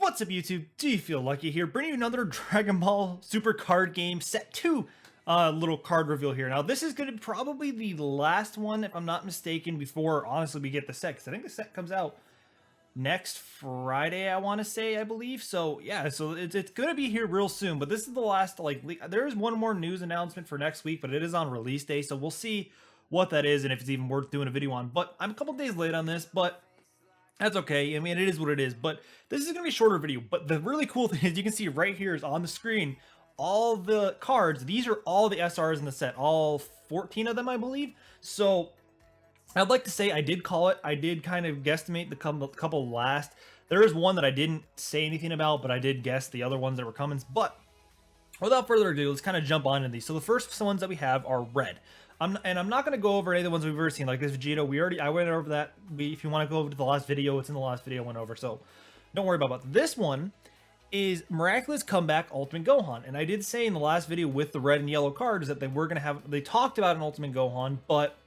What's up, YouTube? Do you feel lucky here? Bringing you another Dragon Ball Super card game set 2 little card reveal here. Now, this is going to probably be the last one, if I'm not mistaken, before, honestly, we get the set. Because I think the set comes out next Friday, I want to say, I believe. So, yeah, so it's going to be here real soon. But this is the last, there is one more news announcement for next week, but it is on release day. So we'll see what that is and if it's even worth doing a video on. But I'm a couple days late on this, but that's okay. I mean, it is what it is, but this is going to be a shorter video. But the really cool thing is you can see right here is on the screen, all the cards. These are all the SRs in the set, all 14 of them, I believe. So I'd like to say I did call it. I did kind of guesstimate the couple last. There is one that I didn't say anything about, but I did guess the other ones that were coming. But without further ado, let's kind of jump on into these. So the first ones that we have are red. I'm not going to go over any of the ones we've already seen, like this Vegeta. I went over that. If you want to go over to the last video, it's in the last video I went over, so don't worry about that. This one is Miraculous Comeback Ultimate Gohan, and I did say in the last video with the red and yellow cards that they talked about an Ultimate Gohan, but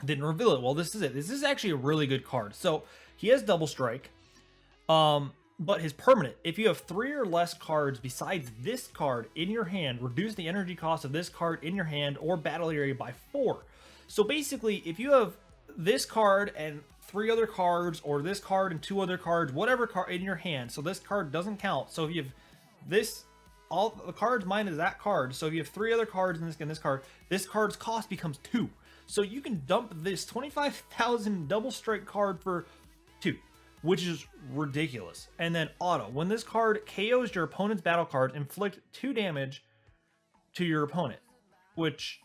didn't reveal it. Well, this is it. This is actually a really good card. So he has Double Strike, but his permanent, if you have 3 or less cards besides this card in your hand, reduce the energy cost of this card in your hand or battle area by 4. So basically, if you have this card and 3 other cards, or this card and 2 other cards, whatever card in your hand, so this card doesn't count. So if you have this, all the cards minus that card, so if you have 3 other cards in this card's cost becomes 2. So you can dump this 25,000 Double Strike card for 2. Which is ridiculous. And then auto. When this card KOs your opponent's battle card, inflict 2 damage to your opponent. Which,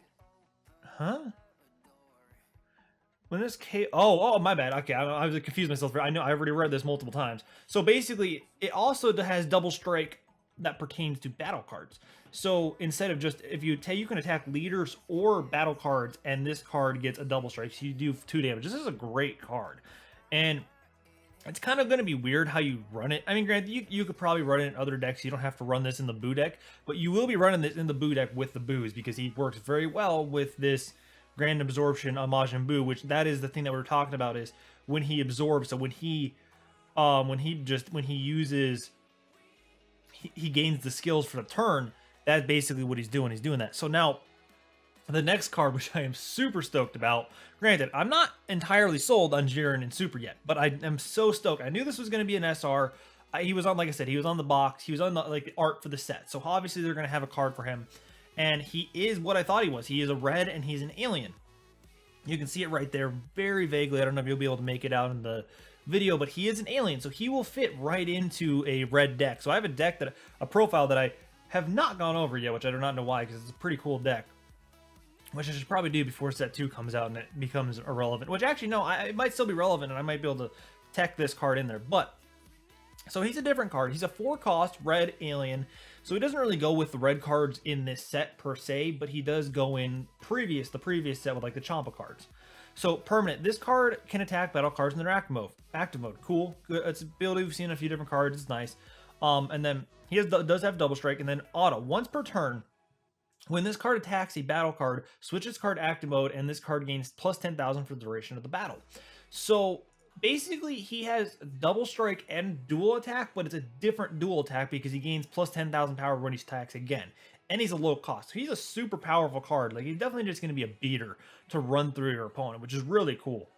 when this oh, my bad. Okay, I was confused myself. I know I've already read this multiple times. So basically, it also has Double Strike that pertains to battle cards. So instead of just, if you can attack leaders or battle cards, and this card gets a Double Strike, so you do 2 damage. This is a great card. And it's kind of going to be weird how you run it. I mean, granted, you could probably run it in other decks. You don't have to run this in the Boo deck, but you will be running this in the Boo deck with the Boos, because he works very well with this Grand Absorption on Majin Buu, which that is the thing that we're talking about, is when he absorbs. So when he gains the skills for the turn, that's basically what he's doing. He's doing that. So now, the next card, which I am super stoked about. Granted, I'm not entirely sold on Jiren and Super yet, but I am so stoked. I knew this was going to be an SR. He was on, like I said, he was on the box. He was on the art for the set. So obviously they're going to have a card for him. And he is what I thought he was. He is a red and he's an alien. You can see it right there very vaguely. I don't know if you'll be able to make it out in the video, but he is an alien. So he will fit right into a red deck. So I have a profile that I have not gone over yet, which I do not know why, because it's a pretty cool deck. Which I should probably do before set 2 comes out and it becomes irrelevant. Which actually, no, it might still be relevant and I might be able to tech this card in there. But, so he's a different card. He's a 4-cost red alien. So he doesn't really go with the red cards in this set per se, but he does go in the previous set with like the Champa cards. So permanent, this card can attack battle cards in their active mode. Cool. Good. It's an ability we've seen in a few different cards. It's nice. And then he does have Double Strike, and then auto. Once per turn, when this card attacks a battle card, switch its card active mode, and this card gains plus 10,000 for the duration of the battle. So basically, he has Double Strike and dual attack, but it's a different dual attack because he gains plus 10,000 power when he attacks again. And he's a low cost. So he's a super powerful card. Like, he's definitely just going to be a beater to run through your opponent, which is really cool.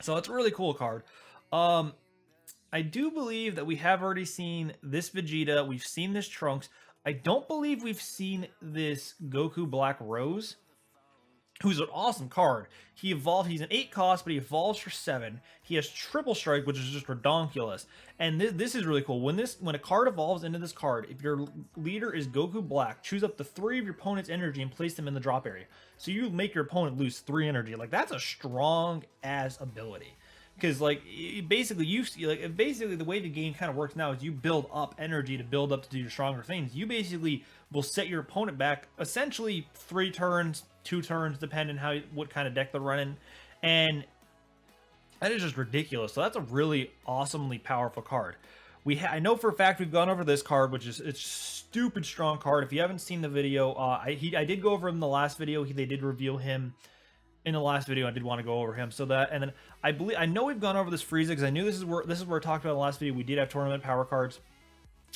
So it's a really cool card. I do believe that we have already seen this Vegeta. We've seen this Trunks. I don't believe we've seen this Goku Black Rose, who's an awesome card. He evolved. He's an 8 cost, but he evolves for 7. He has Triple Strike, which is just redonkulous. And this is really cool. When a card evolves into this card, if your leader is Goku Black, choose up to 3 of your opponent's energy and place them in the drop area. So you make your opponent lose 3 energy. Like, that's a strong ass ability. Because basically the way the game kind of works now is you build up energy to build up to do your stronger things. You basically will set your opponent back essentially 3 turns, 2 turns, depending what kind of deck they're running, and that is just ridiculous. So that's a really awesomely powerful card. I know for a fact we've gone over this card, which is it's stupid strong card. If you haven't seen the video, I did go over him in the last video. They did reveal him in the last video, I did want to go over him. So that, and then I know we've gone over this Frieza because I knew this is where I talked about in the last video. We did have tournament power cards,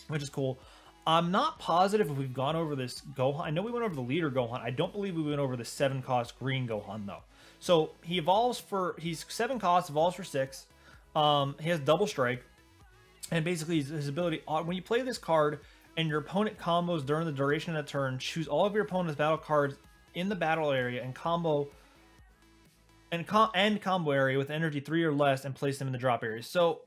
which is cool. I'm not positive if we've gone over this Gohan. I know we went over the leader Gohan. I don't believe we went over the 7-cost green Gohan though. So he evolves he's 7 costs, evolves for 6. He has double strike, and basically his ability, when you play this card and your opponent combos during the duration of the turn, choose all of your opponent's battle cards in the battle area and combo area with energy 3 or less and place them in the drop area. So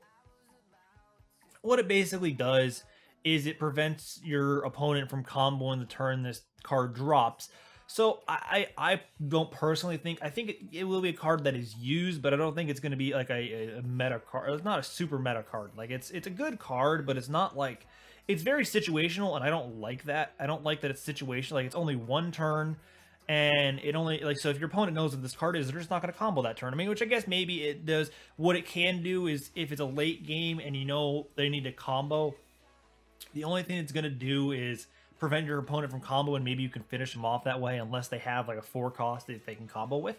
what it basically does is it prevents your opponent from comboing the turn this card drops. So I don't personally think, I think it will be a card that is used, but I don't think it's going to be like a meta card. It's not a super meta card. Like it's a good card, but it's not like, it's very situational, and I don't like that. I don't like that it's situational. Like it's only one turn, and it only, like, so if your opponent knows what this card is, they're just not going to combo that turn. I mean, which I guess maybe it does. What it can do is if it's a late game and you know they need to combo, the only thing it's going to do is prevent your opponent from combo, and maybe you can finish them off that way unless they have like a 4 cost that they can combo with.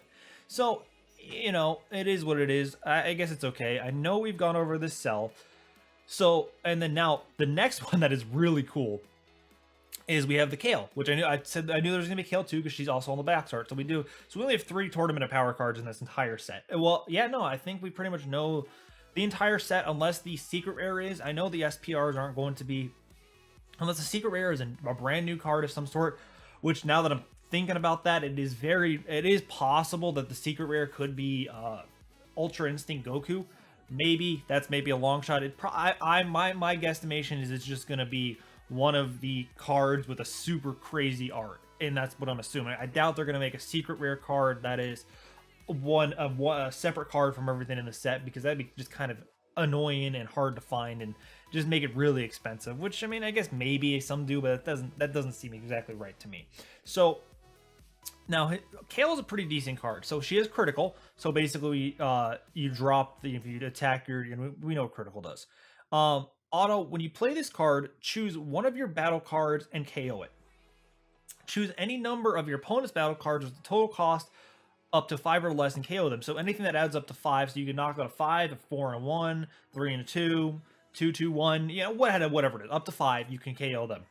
So, you know, it is what it is. I guess it's okay. I know we've gone over this Cell. So, and then now the next one that is really cool is we have the Kale, which I knew there was gonna be Kale too because she's also on the back start. So we only have 3 tournament of power cards in this entire set. Well, yeah, no, I think we pretty much know the entire set unless the secret rare is. I know the SPRs aren't going to be, unless the secret rare is a brand new card of some sort, which now that I'm thinking about that, it is possible that the secret rare could be Ultra Instinct Goku. Maybe that's maybe a long shot. My guesstimation is it's just gonna be one of the cards with a super crazy art, and that's what I'm assuming. I doubt they're gonna make a secret rare card that is a separate card from everything in the set, because that'd be just kind of annoying and hard to find and just make it really expensive, which I mean, I guess maybe some do, but that doesn't seem exactly right to me. So now Kale is a pretty decent card. So she is critical. So basically you drop if you attack we know what critical does. Auto, when you play this card, choose one of your battle cards and KO it. Choose any number of your opponent's battle cards with the total cost up to 5 or less and KO them. So anything that adds up to 5, so you can knock out a 5, a 4 and a 1, 3 and a 2, 2, 2, 1, you know, whatever it is, up to 5, you can KO them.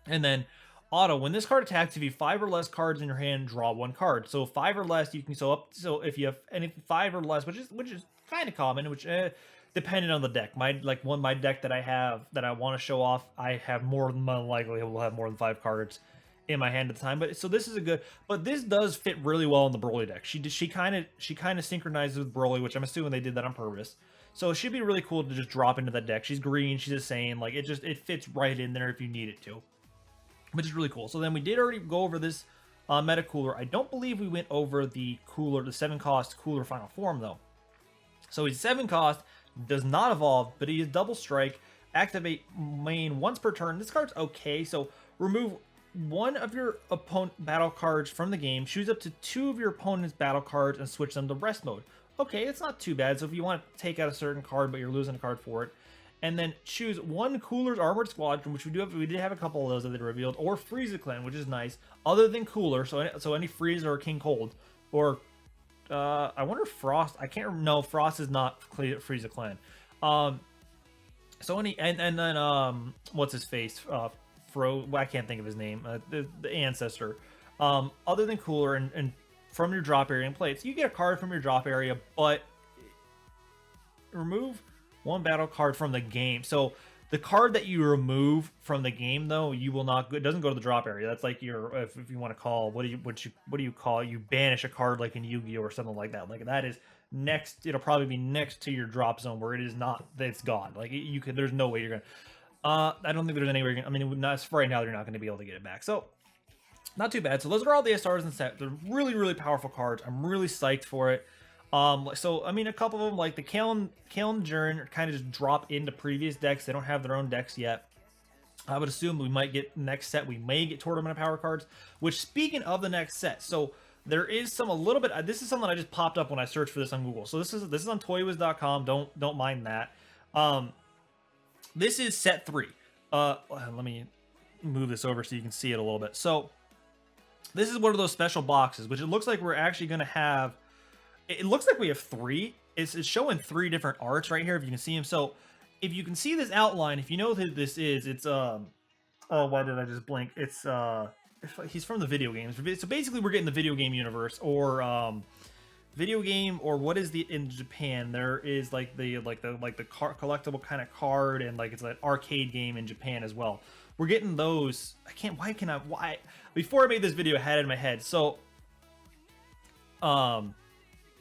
And then Auto, when this card attacks, if you have 5 or less cards in your hand, draw 1 card. So 5 or less, you can so if you have any 5 or less, which is kind of common, which depending on the deck. My deck that I have that I want to show off, I have more than likely will have more than 5 cards in my hand at the time. But so this is a good, but this does fit really well in the Broly deck. She kind of synchronizes with Broly, which I'm assuming they did that on purpose. So it should be really cool to just drop into that deck. She's green, she's the same, like it fits right in there if you need it to, which is really cool. So then we did already go over this meta cooler. I don't believe we went over the cooler, the 7-cost cooler final form though. So he's 7 cost, does not evolve, but he is double strike. Activate main once per turn. This card's okay. So remove one of your opponent battle cards from the game, choose up to 2 of your opponent's battle cards, and switch them to rest mode. Okay, it's not too bad. So if you want to take out a certain card, but you're losing a card for it, and then choose one Cooler's Armored Squadron, which we did have a couple of those that they revealed, or Frieza Clan, which is nice, other than Cooler. So any Frieza or King Cold, or I wonder if Frost. I can't remember. No, Frost is not Frieza Clan. So any and then what's his face? I can't think of his name. The ancestor. Other than Cooler and from your drop area and play it. So you get a card from your drop area, but remove 1 battle card from the game. So the card that you remove from the game, though, you will not. It doesn't go to the drop area. That's like your, if you want to call, what do you call? You banish a card like in Yu-Gi-Oh or something like that. Like that is next. It'll probably be next to your drop zone where it is not. It's gone. Like you could. There's no way you're gonna. I don't think there's any way you're gonna. I mean, not for right now. You're not going to be able to get it back. So not too bad. So those are all the SRs in the set. They're really, really powerful cards. I'm really psyched for it. So I mean, a couple of them, like the Kale and Jiren, kind of just drop into previous decks. They don't have their own decks yet. I would assume we might get next set. We may get tournament of power cards. Which, speaking of the next set, so there is a little bit. This is something I just popped up when I searched for this on Google. So this is on toywiz.com. Don't mind that. This is set 3. Let me move this over so you can see it a little bit. So This is one of those special boxes, which it looks like we're actually going to have. It looks like we have three. It's showing three different arts right here, if you can see them. So if you can see this outline, if you know who this is, it's oh, why did I just blink? It's he's from the video games. So basically we're getting the video game universe, or video game, or what is the in Japan? There is like the collectible kind of card, and like it's an arcade game in Japan as well. We're getting those. Why before I made this video I had it in my head. So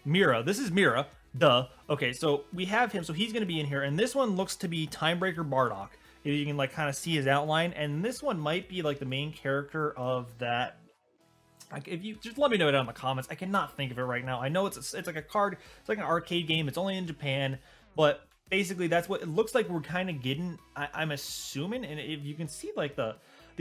Mira, this is Mira, duh. Okay, so we have him, so he's going to be in here, and this one looks to be Timebreaker Bardock. You can like kind of see his outline, and this one might be like the main character of that. Like, if you just let me know down in the comments. I cannot think of it right now. I know it's like a card, it's like an arcade game. It's only in Japan, but basically that's what it looks like we're kind of getting. I'm assuming, and if you can see like the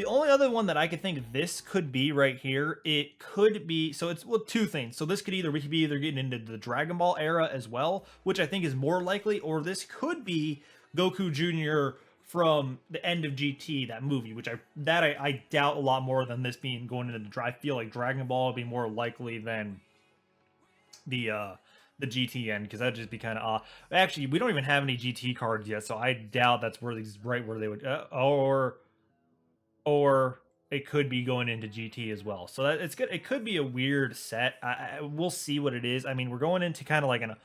only other one that I could think this could be right here, it could be, so it's, well, two things. So this could either, we could be either getting into the Dragon Ball era as well, which I think is more likely, or this could be Goku Jr. from the end of GT, that movie, which I doubt a lot more than this being going into the, I feel like Dragon Ball would be more likely than the GT end, because that'd just be kind of actually, we don't even have any GT cards yet, so I doubt that's where these right where they would or it could be going into GT as well. So that it's good. It could be a weird set. We'll see what it is. I mean, we're going into kind of like an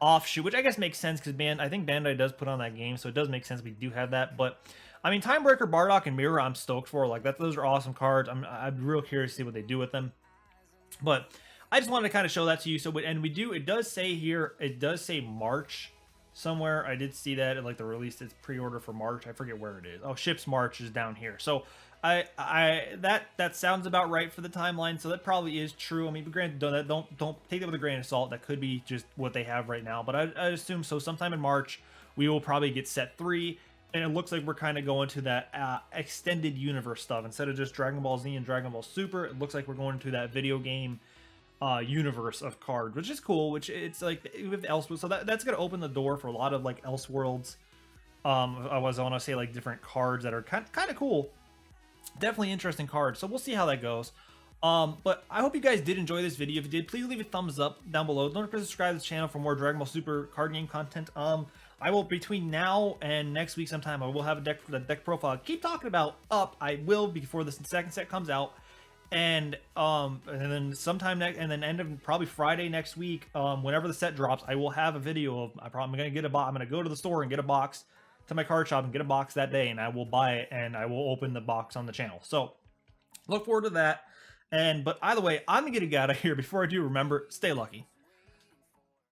offshoot, which I guess makes sense because I think Bandai does put on that game, so it does make sense we do have that. But I mean, Timebreaker, Bardock, and Mirror, I'm stoked for. Like that, those are awesome cards. I'm real curious to see what they do with them. But I just wanted to kind of show that to you. So, and we do. It does say here. It does say March somewhere. I did see that, like the release. It's pre-order for March. I forget where it is. Oh, ships March is down here. So that sounds about right for the timeline. So that probably is true. I mean, but granted, don't take it with a grain of salt. That could be just what they have right now. But I assume so. Sometime in March, we will probably get set 3. And it looks like we're kind of going to that extended universe stuff. Instead of just Dragon Ball Z and Dragon Ball Super, it looks like we're going to that video game universe of cards, which is cool. Which it's like with Elseworlds, so that's going to open the door for a lot of like Elseworlds. I want to say like different cards that are kind of cool. Definitely interesting cards. So we'll see how that goes. But I hope you guys did enjoy this video. If you did, please leave a thumbs up down below. Don't forget to subscribe to the channel for more Dragon Ball Super card game content. I will, between now and next week sometime, I will have a deck profile. I keep talking about up. I will before the second set comes out. And then sometime next, and then end of probably Friday next week, whenever the set drops, I will have a video of, I'm gonna get a box. I'm gonna go to the store and get a box to my card shop and get a box that day, and I will buy it and I will open the box on the channel. So look forward to that. But either way, I'm gonna get out of here. Before I do, remember, stay lucky.